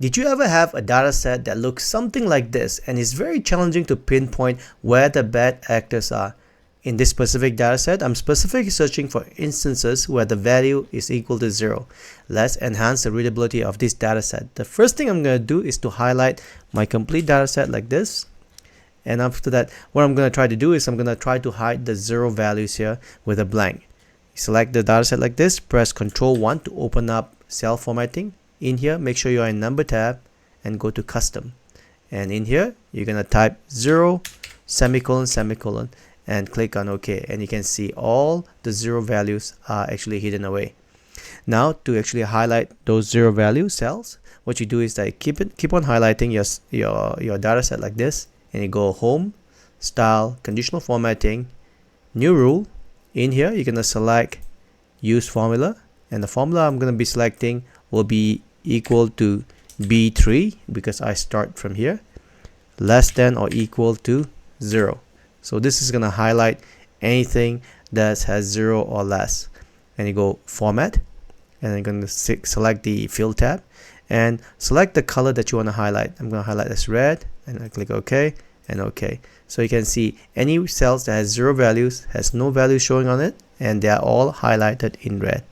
Did you ever have a data set that looks something like this and is very challenging to pinpoint where the bad actors are? In this specific data set, I'm specifically searching for instances where the value is equal to 0. Let's enhance the readability of this data set. The first thing I'm going to do is to highlight my complete data set like this. And after that, what I'm going to try to do is I'm going to try to hide the 0 values here with a blank. Select the data set like this, press Ctrl 1 to open up cell formatting. In here, make sure you are in number tab and go to custom. And in here, you're going to type 0, semicolon, semicolon, and click on OK. And you can see all the 0 values are actually hidden away. Now, to actually highlight those 0 value cells, what you do is that keep on highlighting your data set like this, and you go Home, Style, Conditional Formatting, New Rule. In here, you're going to select Use Formula, and the formula I'm going to be selecting will be equal to B3 because I start from here, less than or equal to 0. So this is going to highlight anything that has 0 or less. And you go Format, and I'm going to select the Fill tab and select the color that you want to highlight. I'm going to highlight as red, and I click OK and OK. So you can see any cells that has 0 values, has no value showing on it, and they are all highlighted in red.